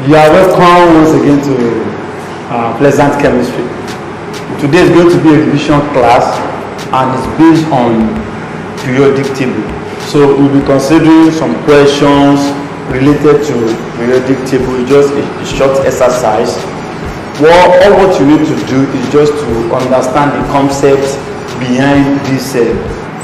You are welcome once again to Pleasant Chemistry. Today is going to be a revision class and it's based on periodic table. So we'll be considering some questions related to periodic table. It's just a short exercise. All what you need to do is just to understand the concepts behind this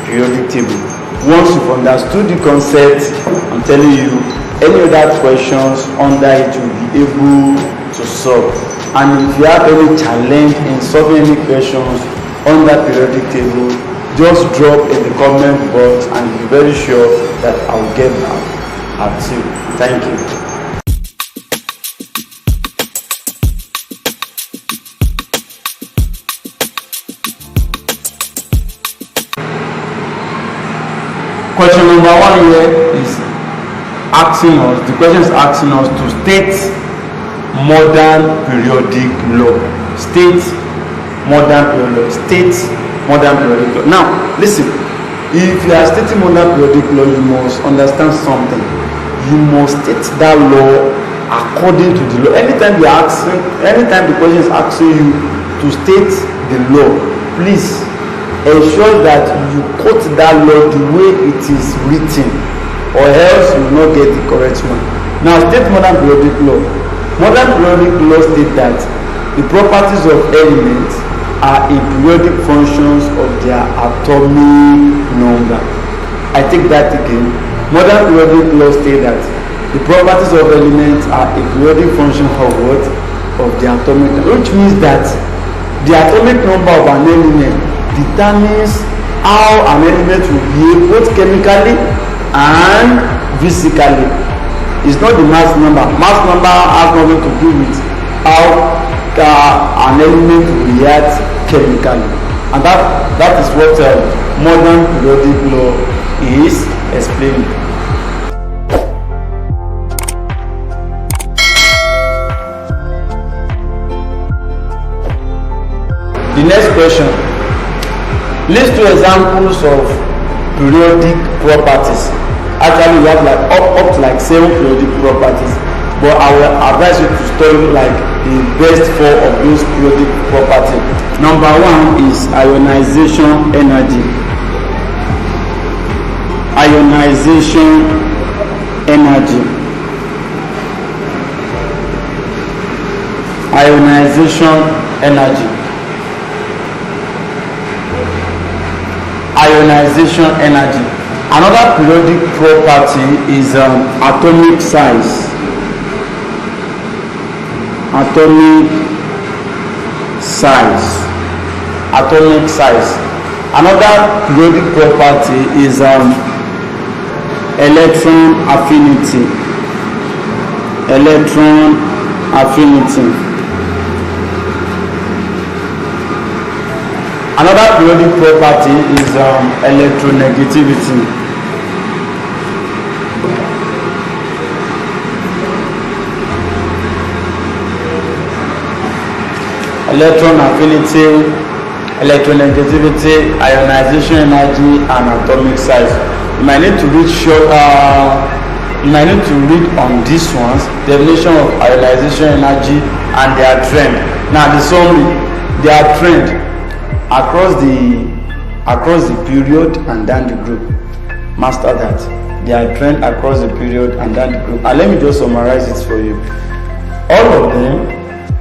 periodic table. Once you've understood the concept, I'm telling you, any other questions under it will be able to solve. And if you have any challenge in solving any questions under periodic table, just drop in the comment box and be very sure that I will get back at you. Thank you. Question number 1 here is asking us, the question is asking us to state modern periodic law. State modern periodic law. State modern periodic law. Now, listen, if you are stating modern periodic law, you must understand something. You must state that law according to the law. Anytime the question is asking you to state the law, please ensure that you quote that law the way it is written, or else you will not get the correct one. Now, state modern periodic law. Modern periodic law states that the properties of elements are in periodic functions of their atomic number. I take that again. Modern periodic law states that the properties of elements are a periodic function of what? Of the atomic number, which means that the atomic number of an element determines how an element will behave both chemically and physically. It's not the mass number. Mass number has nothing to do with how an element will react chemically, and that is what modern periodic law is explaining. The next question: list 2 examples of periodic properties. Actually, we have like up to like 7 periodic properties, but I will advise you to study like the best 4 of those periodic properties. Number 1 is ionization energy. Ionization energy. Ionization energy. Ionization energy. Another periodic property is atomic size. Atomic size. Atomic size. Another periodic property is electron affinity. Electron affinity. Another periodic property is electronegativity. Electron affinity, electronegativity, ionization energy, and atomic size. You might need to read on these ones, definition of ionization energy and their trend. Now the summary, their trend across the period and down the group. Master that. Their trend across the period and down the group. And let me just summarize it for you. All of them,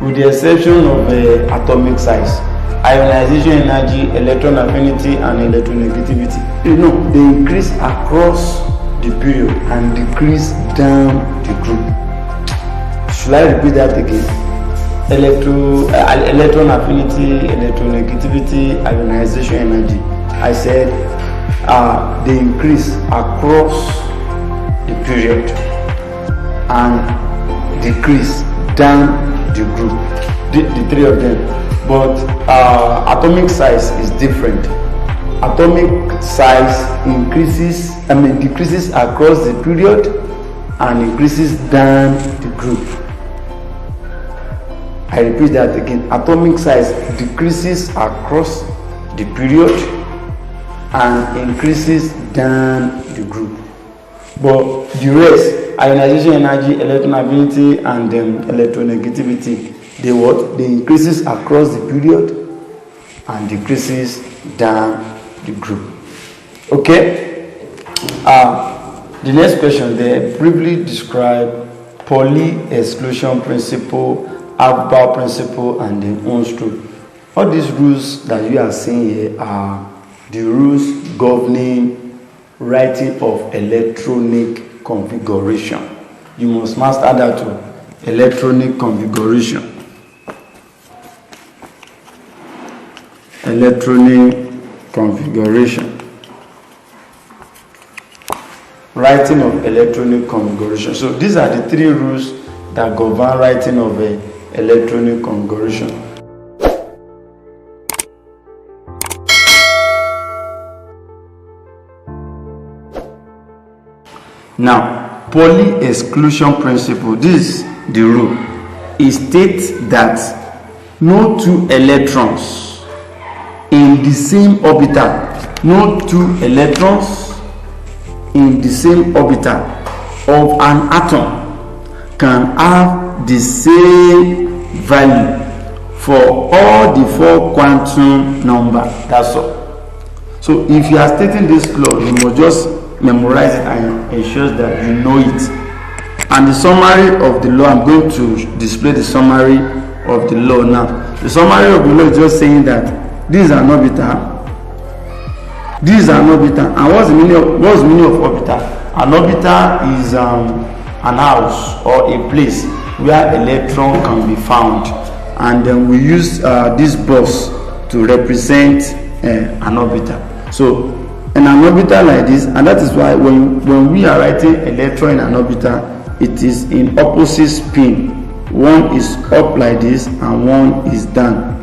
with the exception of atomic size, ionization energy, electron affinity, and electronegativity, they increase across the period and decrease down the group. Should I repeat that again? Electron affinity, electronegativity, ionization energy. I said they increase across the period and decrease down the group, the 3 of them. But atomic size is different. Atomic size decreases across the period and increases down the group. I repeat that again. Atomic size decreases across the period and increases down the group. But the rest, ionization energy, electronegativity, and electronegativity, they increases across the period and decreases down the group. Okay. The next question, they briefly describe Pauli exclusion principle, Avbau principle, and the Ohm's rule. All these rules that you are seeing here are the rules governing writing of electronic configuration. You must master that too. Electronic configuration. Electronic configuration. Writing of electronic configuration. So these are the three rules that govern writing of a electronic configuration. Now, Pauli exclusion principle. This is the rule. It states that no two electrons in the same orbital, no two electrons in the same orbital of an atom can have the same value for all the four quantum numbers. That's all. So if you are stating this law, you must just memorize it and ensure that you know it. And the summary of the law, I'm going to display the summary of the law now. The summary of the law is just saying that this is an orbital. This is an orbital. And what's the meaning of orbital? An orbital is an house or a place where electron can be found, and then we use this box to represent an orbital. So in an orbital like this, and that is why when we are writing electron in an orbital, it is in opposite spin. One is up like this and one is down.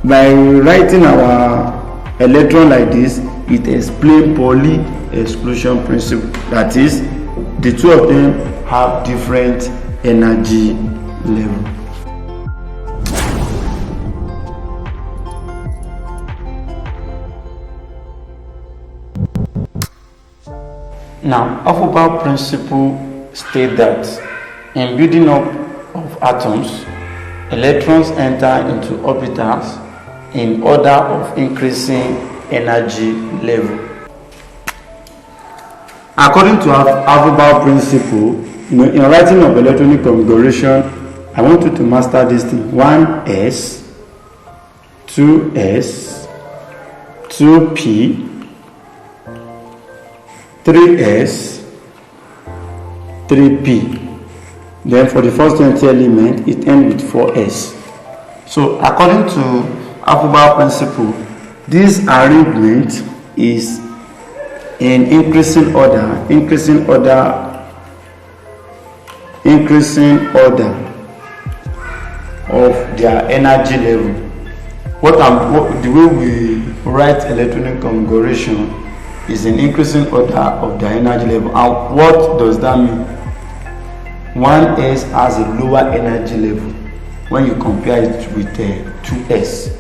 By writing our electron like this, it explains Pauli exclusion principle. That is, the two of them have different energy level. Now, Avbau principle states that in building up of atoms, electrons enter into orbitals in order of increasing energy level. According to Avbau principle, in writing of electronic configuration, I want you to master this thing: 1s, 2s, 2p, 3s, 3p. Then for the first 20 element, it ends with 4s. So according to Avbau principle, this arrangement is in increasing order of their energy level. The way we write electronic configuration is in increasing order of their energy level. And what does that mean? 1s has a lower energy level when you compare it with 2s.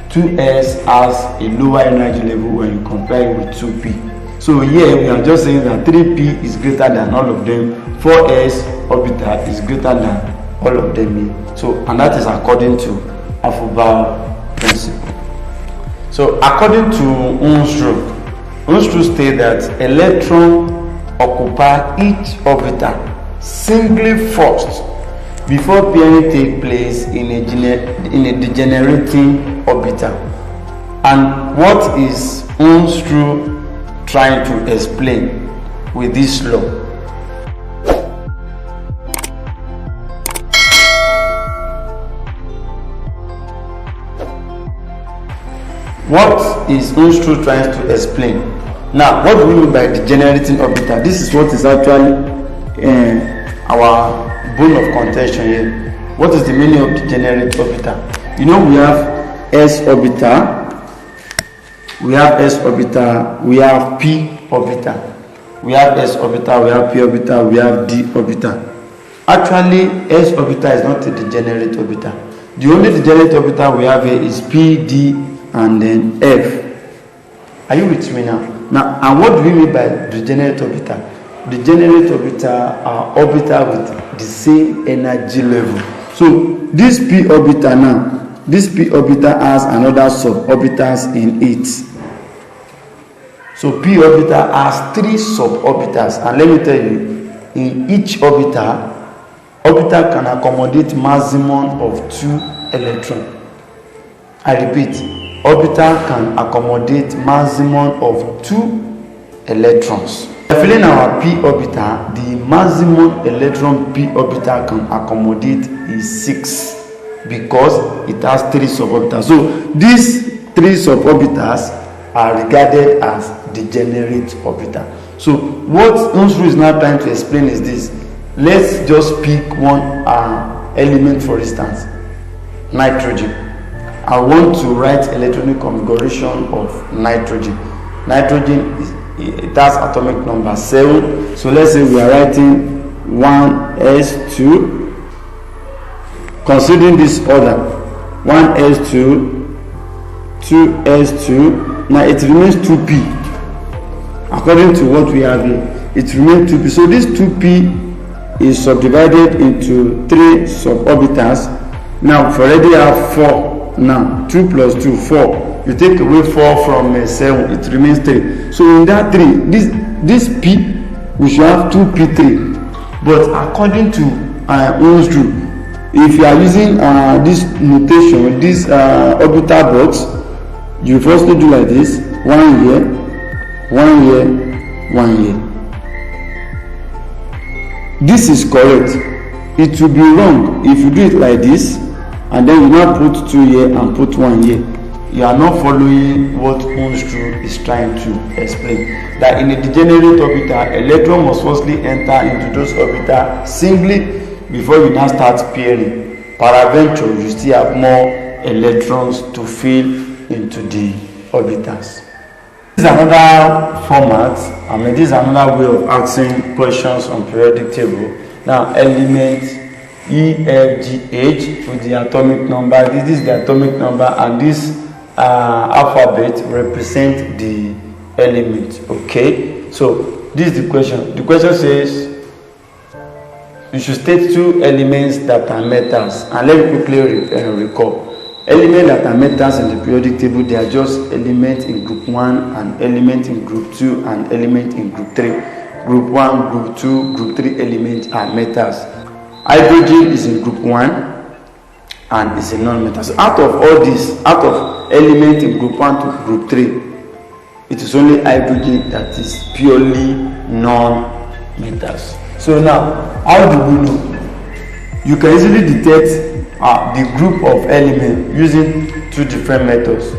2s has a lower energy level when you compare it with 2p. So here we are just saying that 3p is greater than all of them, 4s orbital is greater than all of them here. So, and that is according to Avbau principle. So according to Ohm's rule states that electrons occupy each orbital singly first before pairing take place in a degenerating orbital. And what is Ohm's rule trying to explain with this law? What is Ohm's rule trying to explain? Now, what do we mean by degenerating orbital? This is what is actually our bone of contention here. What is the meaning of degenerate orbital? You know, we have s orbital, we have p orbital, we have s orbital, we have p orbital, we have d orbital. Actually, s orbital is not a degenerate orbital. The only degenerate orbital we have here is p, d, and then f. Are you with me now? And what do we mean by degenerate orbital? Degenerate orbital are orbital with the same energy level. So this p orbital now, this p orbital has another suborbitals in it. So p orbital has 3 suborbitals, and let me tell you, in each orbital can accommodate maximum of 2 electrons. I repeat, orbital can accommodate maximum of 2 electrons. Filling our p orbital, the maximum electron p orbital can accommodate is 6 because it has 3 suborbitals. So these 3 suborbitals are regarded as degenerate orbital. So what Unsru is now trying to explain is this. Let's just pick one element, for instance, nitrogen. I want to write electronic configuration of nitrogen. Nitrogen it has atomic number 7. So let's say we are writing 1s2. Considering this order, 1s2, 2s2. Now it remains 2p. According to what we have here, it remains 2p. So this 2p is subdivided into 3 suborbitals. Now we already have 4. Now 2 plus 2, 4. You take away 4 from 7, it remains 3. So in that 3, this p, we should have 2p3. But according to Unsru, if you are using this notation, this orbital box, you firstly do like this: 1 year, 1 year, 1 year. This is correct. It will be wrong if you do it like this and then you now put 2 year and put 1 year. You are not following what Unsru is trying to explain. That in a degenerate orbital, electron must firstly enter into those orbitals singly before you now start pairing. Peradventure, you still have more electrons to fill into the orbitals. This is another format. This is another way of asking questions on periodic table. Now, element E, F, G, H with the atomic number. This is the atomic number, and this alphabet represent the element. Okay, so this is the question. The question says you should state 2 elements that are metals, and let me quickly recall. Elements that are metals in the periodic table, they are just elements in group 1, and element in group 2, and element in group 3. Group 1, group 2, group 3 elements are metals. Hydrogen is in group 1 and is a non-metal. So out of all this, out of element in group 1 to group 3, it is only hydrogen that is purely non-metals. So now, how do we know? You can easily detect the group of elements using 2 different methods.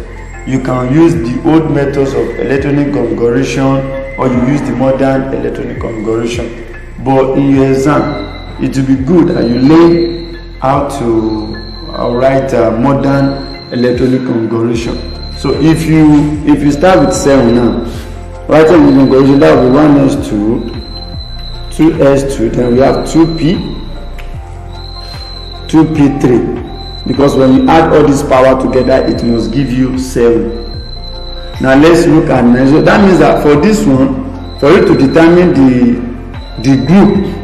You can use the old methods of electronic configuration, or you use the modern electronic configuration. But in your exam, it will be good that you learn how to write modern electronic configuration. So if you start with 7 now, writing the configuration, that will be 1s2, 2s2, then we have 2p, 2p3, because when you add all this power together, it must give you 7. Now let's look at 9. So that means that for this one, for you to determine the group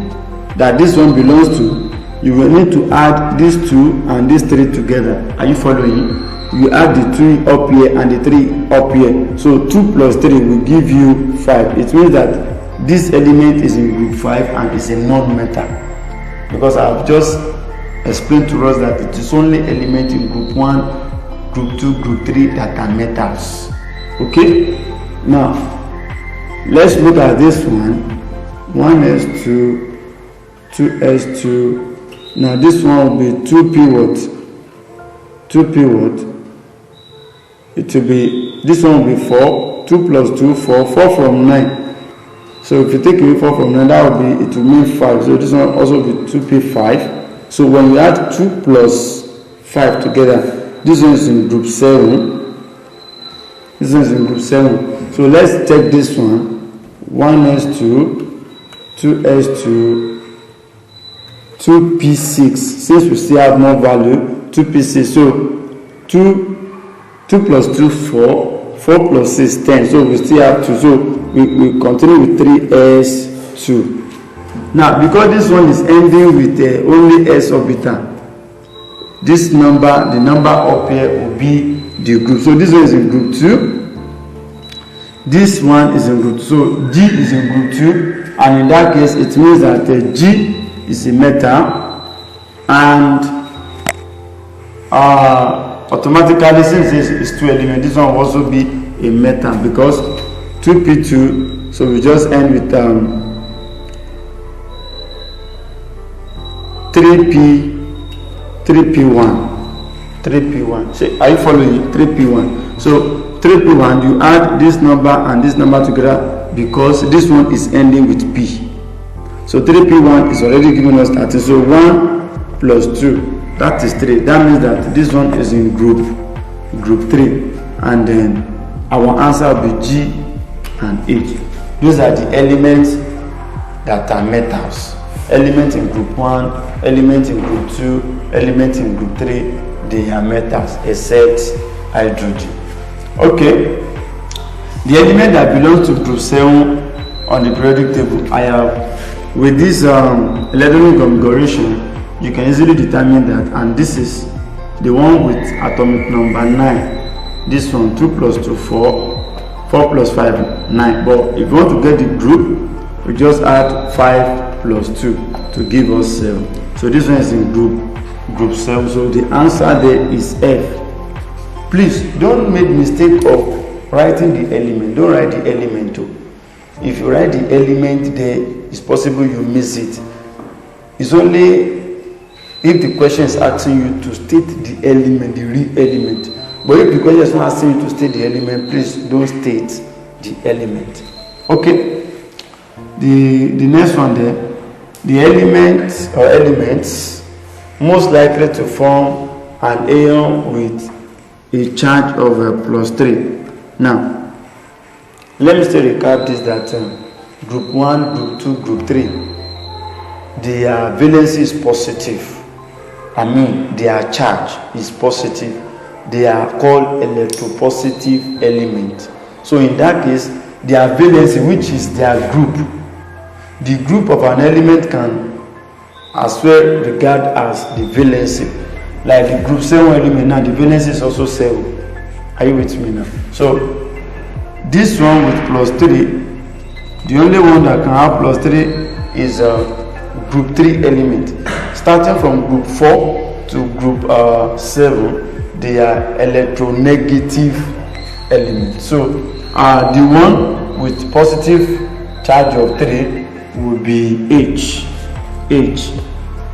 that this one belongs to, you will need to add these 2 and these 3 together. Are you following? You add the 2 up here and the 3 up here. So 2 plus 3 will give you 5. It means that this element is in group 5 and is a non-metal, because I have just explained to us that it is only element in group 1, group 2, group 3 that are metals. Okay, now let's look at this one. 1s2, 2s2. Now this one will be 2p what? 2p what? It will be, this one will be 4. 2 plus 2, 4. 4 from 9. So if you take away 4 from 9, that will be, it will mean 5. So this one also will be 2p5. So when we add 2 plus 5 together, this one is in group 7. This one is in group 7. So let's take this one. 1s2, 2s2, 2p6. Since we still have more value, 2p6. So 2 plus 2, 4. 4 plus 6, 10. So we still have 2. So we continue with 3s, 2. Now, because this one is ending with only s orbital, this number, the number up here will be the group. So this one is in group 2. This one is in group 2. So G is in group 2, and in that case, it means that G is a metal, and automatically, since this is 2 elements, this one will also be a metal because 2p2. So we just end with 3p1. So are you following? 3p1. So 3p1, you add this number and this number together because this one is ending with p. So 3p1 is already giving us 30. So 1 plus 2, that is 3. That means that this one is in group 3, and then our answer will be G and H. Those are the elements that are metals. Element in group 1, element in group 2, element in group 3, they are metals except hydrogen. Okay, the element that belongs to group 7 on the periodic table, I have, with this electronic configuration, you can easily determine that, and this is the one with atomic number 9. This one, 2 plus 2, 4, 4 plus 5, 9. But if you want to get the group, we just add 5 plus 2 to give us 7. So this one is in group 7. So the answer there is F. Please don't make mistake of writing the element. Don't write the element too. If you write the element there, it's possible you miss it. It's only if the question is asking you to state the element, the real element. But if the question is not asking you to state the element, please don't state the element. Okay. The next one there, the elements most likely to form an ion with a charge of plus 3. Now, let me still recap this, that group 1, group 2, group 3, their valency is positive. Their charge is positive. They are called electropositive elements. So in that case, their valency, which is their group, the group of an element can as well regard as the valency. Like the group 7 element now, the valency is also 7. Are you with me now? So this one with plus 3, the only one that can have plus 3 is group 3 element. Starting from group 4 to group 7, they are electronegative elements. So the one with positive charge of 3 will be H,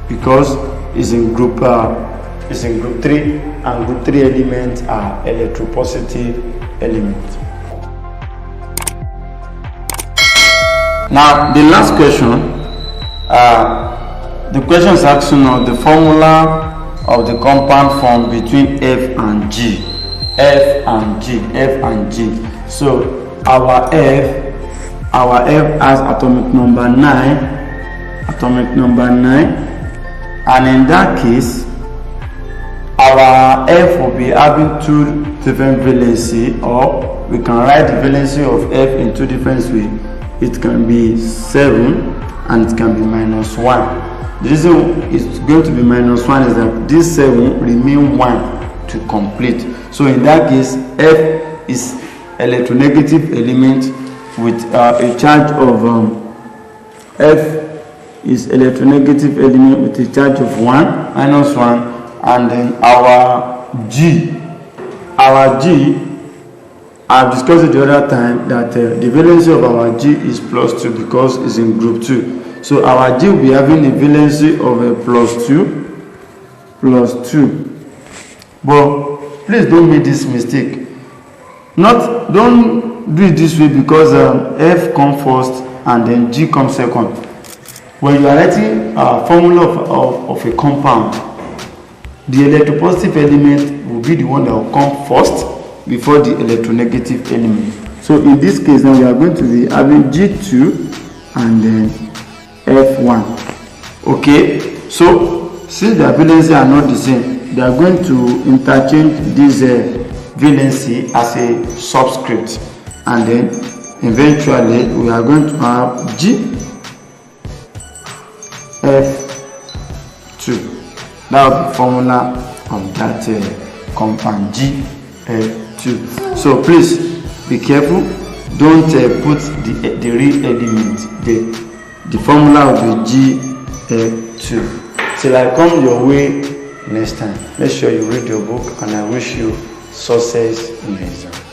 because it's in group 3, and group 3 elements are electropositive elements. Now the last question, the question is asking us the formula of the compound formed between F and G. So our F has atomic number 9, and in that case our F will be having 2 different valency, or we can write the valency of F in 2 different ways. It can be 7 and it can be -1. The reason it's going to be -1 is that this 7 remain 1 to complete. So in that case, F is electronegative element with a charge of F is electronegative element with a charge of 1, -1, and then our G, I've discussed it the other time that the valency of our G is +2 because it's in group 2. So our G will be having a valency of a +2. But please don't make this mistake. Don't do it this way, because F comes first and then G comes second. When you are writing a formula of a compound, the electropositive element will be the one that will come first before the electronegative element. So in this case now we are going to be having G2 and then F1. Okay, so since their valency are not the same, they are going to interchange this valency as a subscript, and then eventually we are going to have G GF2. That will be formula of that compound GF2. So please be careful. Don't put the real element there. The formula will be GF2. Till I come your way next time, make sure you read your book, and I wish you success in the exam.